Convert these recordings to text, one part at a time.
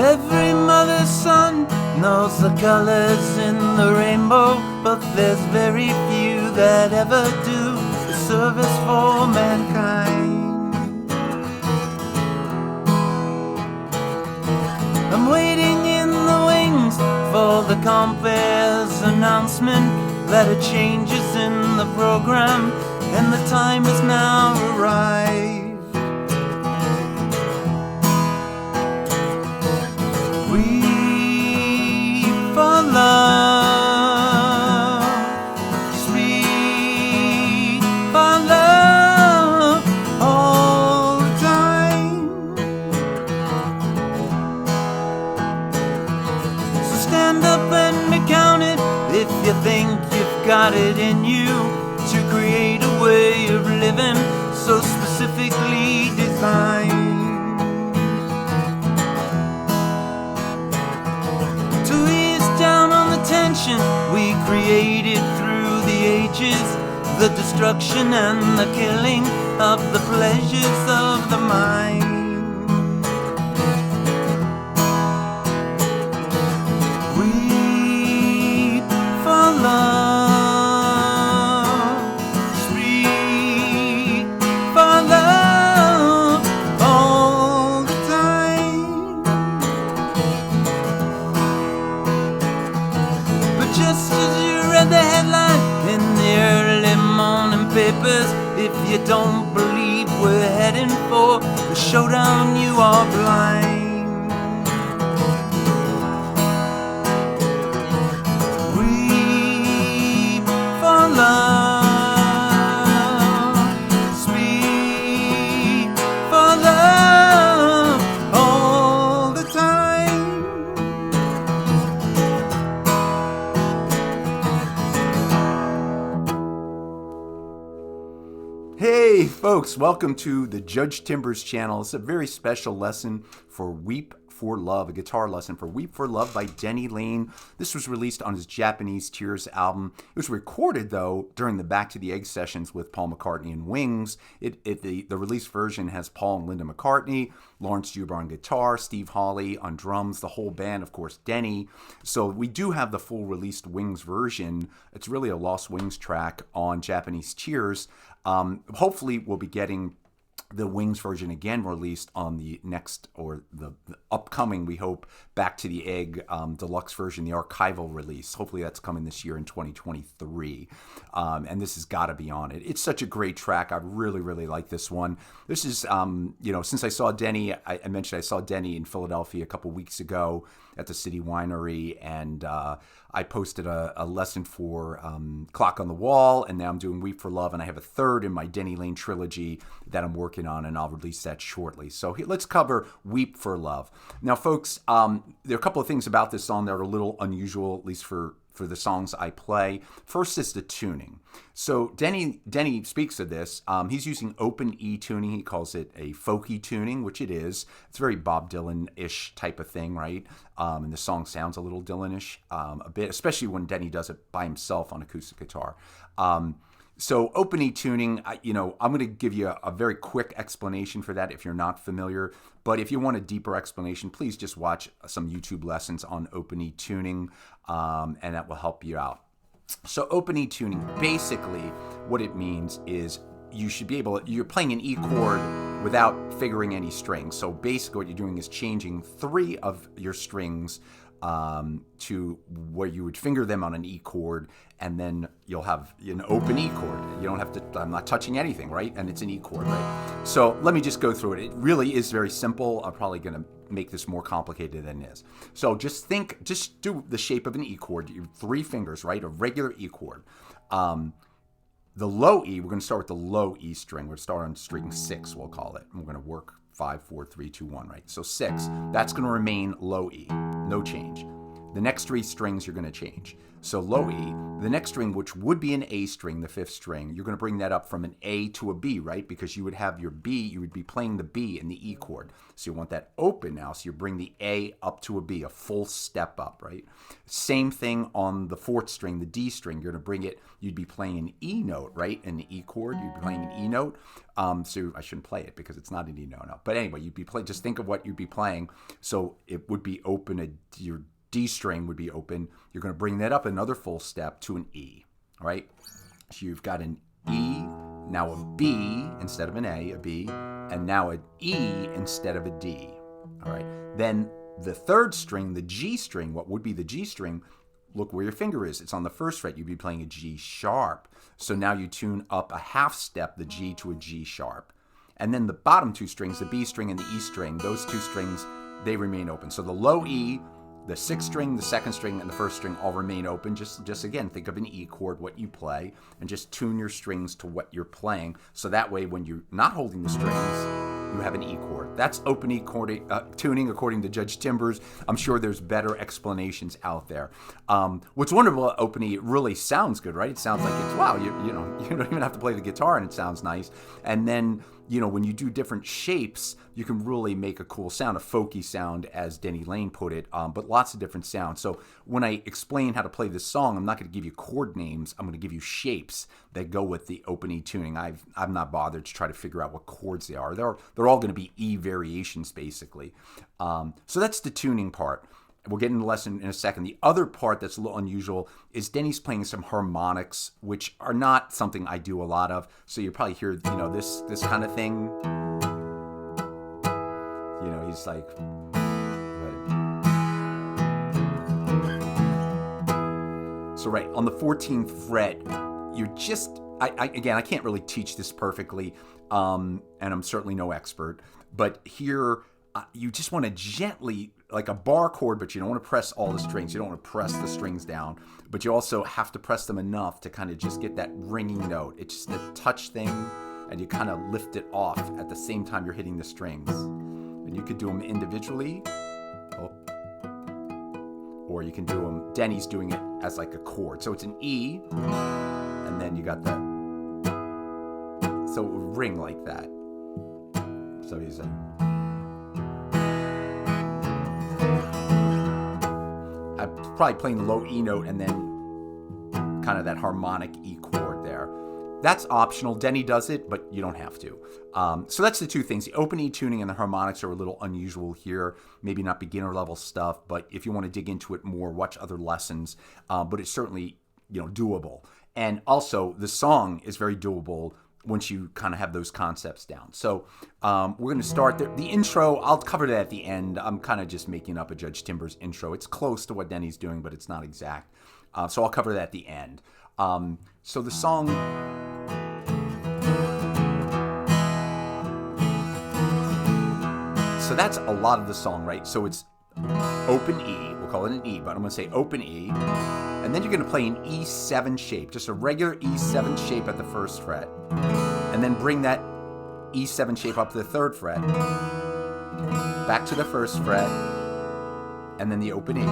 Every mother's son knows the colors in the rainbow, but there's very few that ever do the service for mankind. I'm waiting in the wings for the compare's announcement that a change is in the program and the time has now arrived. Weep for love, speak for love all the time. So stand up and be counted if you think you've got it in you to create a way of living so specifically designed. Tension we created through the ages, the destruction and the killing of the pleasures of the mind. Weep for love, speak for love all the time. Just as you read the headline in the early morning papers, if you don't believe we're heading for the showdown, you are blind. Weep for love, speak for love all the time. Hey folks, welcome to the Judge Timbers channel. It's a very special lesson for Weep for Love, a guitar lesson for Weep for Love by Denny Laine. This was released on his Japanese Tears album. It was recorded, though, during the Back to the Egg sessions with Paul McCartney and Wings. The released version has Paul and Linda McCartney, Lawrence Juber on guitar, Steve Hawley on drums, the whole band, of course, Denny. So we do have the full released Wings version. It's really a Lost Wings track on Japanese Tears. Hopefully we'll be getting the Wings version again released on the next, or the upcoming, we hope, Back to the Egg deluxe version, the archival release. Hopefully that's coming this year in 2023. And this has got to be on it. It's such a great track. I really, really like this one. This is, since I saw Denny, I mentioned I saw Denny in Philadelphia a couple weeks ago at the City Winery, and I posted a lesson for Clock on the Wall, and now I'm doing Weep for Love, and I have a third in my Denny Laine trilogy that I'm working on, and I'll release that shortly. So let's cover Weep for Love. Now, folks, there are a couple of things about this song that are a little unusual, at least for the songs I play. First is the tuning. So Denny speaks of this. He's using open E tuning. He calls it a folky tuning, which it is. It's very Bob Dylan-ish type of thing, right? And the song sounds a little Dylan-ish a bit, especially when Denny does it by himself on acoustic guitar. So open E tuning, I'm going to give you a very quick explanation for that if you're not familiar. But if you want a deeper explanation, please just watch some YouTube lessons on open E tuning, and that will help you out. So open E tuning, basically what it means is you're playing an E chord without figuring any strings. So basically what you're doing is changing 3 of your strings to where you would finger them on an E chord, and then you'll have an open E chord. You don't have to, I'm not touching anything, right? And it's an E chord, right? So let me just go through it. It really is very simple. I'm probably going to make this more complicated than it is. So just do the shape of an E chord. You have 3 fingers, right? A regular E chord. The low E, we're going to start with the low E string. We're going to start on string 6, we'll call it. And we're going to work 5, 4, 3, 2, 1, right? So 6, that's going to remain low E, no change. the next 3 strings you're going to change. So low E, the next string, which would be an A string, the 5th string, you're going to bring that up from an A to a B, right? Because you would have your B, you would be playing the B in the E chord. So you want that open now, so you bring the A up to a B, a full step up, right? Same thing on the 4th string, the D string. You're going to bring it, you'd be playing an E note, right? In the E chord, you'd be playing an E note. So I shouldn't play it because it's not an E note. No. But anyway, you'd be playing, just think of what you'd be playing. So it would be open, your D string would be open. You're going to bring that up another full step to an E, all right? So you've got an E, now a B instead of an A, a B, and now an E instead of a D, all right? Then the 3rd string, the G string, what would be the G string, look where your finger is. It's on the 1st fret. You'd be playing a G sharp. So now you tune up a half step, the G to a G sharp. And then the bottom 2 strings, the B string and the E string, those 2 strings, they remain open. So the low E, the 6th string, the 2nd string, and the 1st string all remain open. Just again, think of an E chord, what you play, and just tune your strings to what you're playing. So that way, when you're not holding the strings, you have an E chord. That's open E chord, tuning according to Judge Timbers. I'm sure there's better explanations out there. What's wonderful about open E, it really sounds good, right? It sounds like it's, wow, you know, you don't even have to play the guitar and it sounds nice. And then, you know, when you do different shapes, you can really make a cool sound, a folky sound, as Denny Laine put it, but lots of different sounds. So when I explain how to play this song, I'm not going to give you chord names. I'm going to give you shapes that go with the open E tuning. I'm not bothered to try to figure out what chords they are. They're all going to be E variations, basically. So that's the tuning part. We'll get into the lesson in a second. The other part that's a little unusual is Denny's playing some harmonics, which are not something I do a lot of. So you probably hear, you know, this kind of thing. You know, he's like... So right, on the 14th fret, you're just... Again, I can't really teach this perfectly, and I'm certainly no expert. But here, you just want to gently... like a bar chord, but you don't want to press all the strings. You don't want to press the strings down, but you also have to press them enough to kind of just get that ringing note. It's just a touch thing, and you kind of lift it off at the same time you're hitting the strings. And you could do them individually, or you can do them, Denny's doing it as like a chord. So it's an E, and then you got that, so it would ring like that. So he's like, I'm probably playing the low E note and then kind of that harmonic E chord there. That's optional. Denny does it, but you don't have to. So that's the 2 things. The open E tuning and the harmonics are a little unusual here. Maybe not beginner level stuff, but if you want to dig into it more, watch other lessons. But it's certainly, you know, doable. And also, the song is very doable once you kind of have those concepts down. So we're going to start there. The intro, I'll cover that at the end. I'm kind of just making up a Judge Timbers intro. It's close to what Denny's doing, but it's not exact. So I'll cover that at the end. So the song... So that's a lot of the song, right? So it's open E. We'll call it an E, but I'm going to say open E. And then you're going to play an E7 shape, just a regular E7 shape at the 1st fret. And then bring that E7 shape up to the 3rd fret, back to the 1st fret, and then the open E.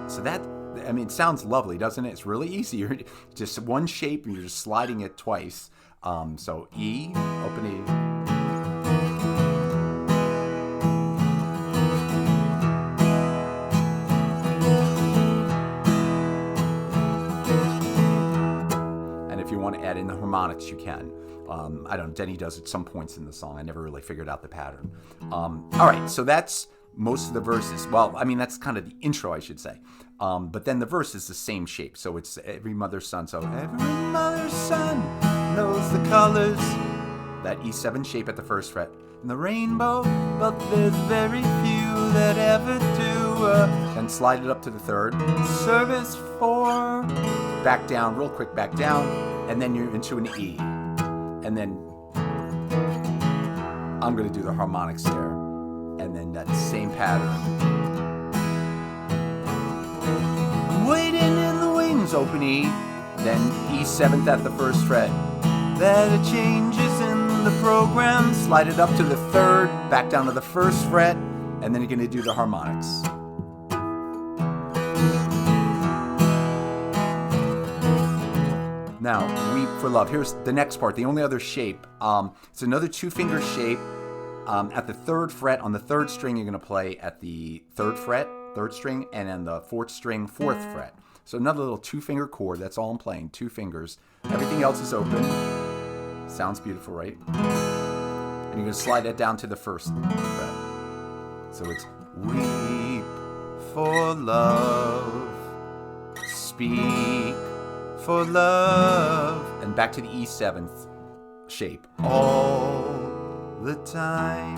So that, I mean, it sounds lovely, doesn't it? It's really easy. You're just one shape and you're just sliding it twice. So E, open E. Add in the harmonics, you can. I don't know, Denny does at some points in the song. I never really figured out the pattern. All right, so that's most of the verses. Well, I mean, that's kind of the intro, I should say. But then the verse is the same shape. So it's every mother's son. So every mother's son knows the colors. That E7 shape at the 1st fret. And the rainbow, but there's very few that ever do. And slide it up to the 3rd. Service 4. Back down, real quick, back down. And then you're into an E. And then I'm going to do the harmonics there. And then that same pattern. Waiting in the wings, open E. Then E7th at the 1st fret. That it changes in the program. Slide it up to the 3rd, back down to the 1st fret. And then you're going to do the harmonics. Now, Weep for Love. Here's the next part, the only other shape. It's another two-finger shape. At the 3rd fret, on the 3rd string, you're going to play at the 3rd fret, 3rd string, and then the 4th string, 4th fret. So another little two-finger chord. That's all I'm playing, 2 fingers. Everything else is open. Sounds beautiful, right? And you're going to slide that down to the 1st fret. So it's weep for love, speak for love, and back to the E7th shape all the time.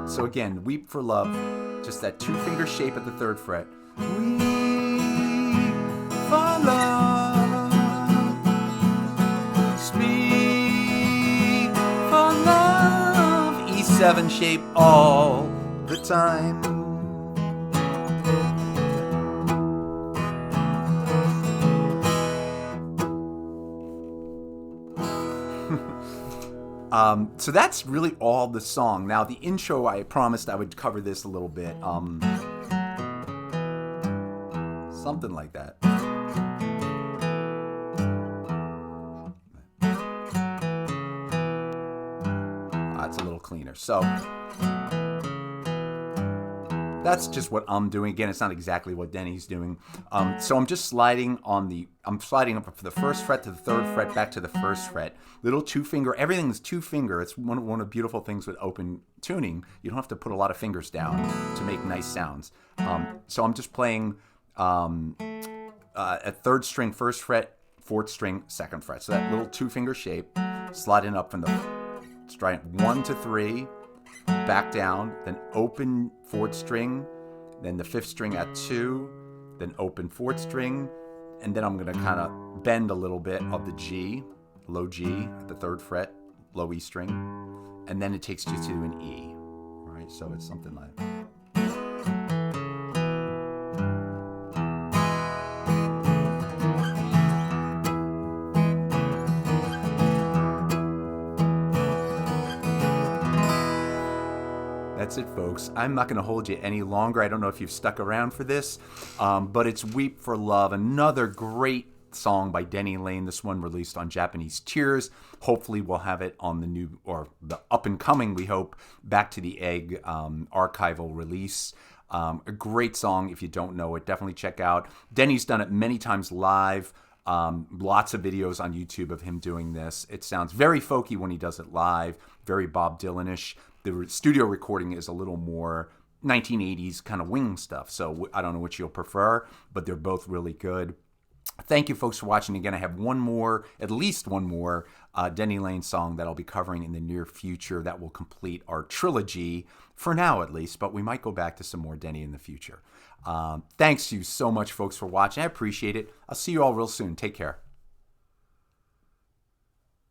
So again, weep for love, just that 2-finger shape at the 3rd fret. Weep for love, speak for love, E7 shape all the time. So that's really all the song. Now, the intro, I promised I would cover this a little bit. Something like that. That's a little cleaner. So that's just what I'm doing. Again, it's not exactly what Denny's doing. So I'm just sliding up from the 1st fret to the 3rd fret, back to the 1st fret. Little 2-finger, everything's 2-finger. It's one of the beautiful things with open tuning. You don't have to put a lot of fingers down to make nice sounds. So I'm just playing at 3rd string, 1st fret, 4th string, 2nd fret. So that little 2-finger shape, sliding up from the 1 to 3, back down, then open 4th string, then the 5th string at 2, then open 4th string, and then I'm going to kind of bend a little bit of the G, low G at the 3rd fret, low E string, and then it takes you to an E. All right, so it's something like that. That's it, folks. I'm not going to hold you any longer. I don't know if you've stuck around for this, but it's Weep for Love, another great song by Denny Laine. This one released on Japanese Tears. Hopefully we'll have it on the new, or the up-and-coming, we hope, Back to the Egg archival release. A great song. If you don't know it, definitely check out. Denny's done it many times live. Lots of videos on YouTube of him doing this. It sounds very folky when he does it live, very Bob Dylan-ish. The studio recording is a little more 1980s kind of wing stuff. So I don't know which you'll prefer, but they're both really good. Thank you, folks, for watching. Again, I have at least one more Denny Laine song that I'll be covering in the near future that will complete our trilogy, for now at least, but we might go back to some more Denny in the future. Thanks you so much, folks, for watching. I appreciate it. I'll see you all real soon. Take care.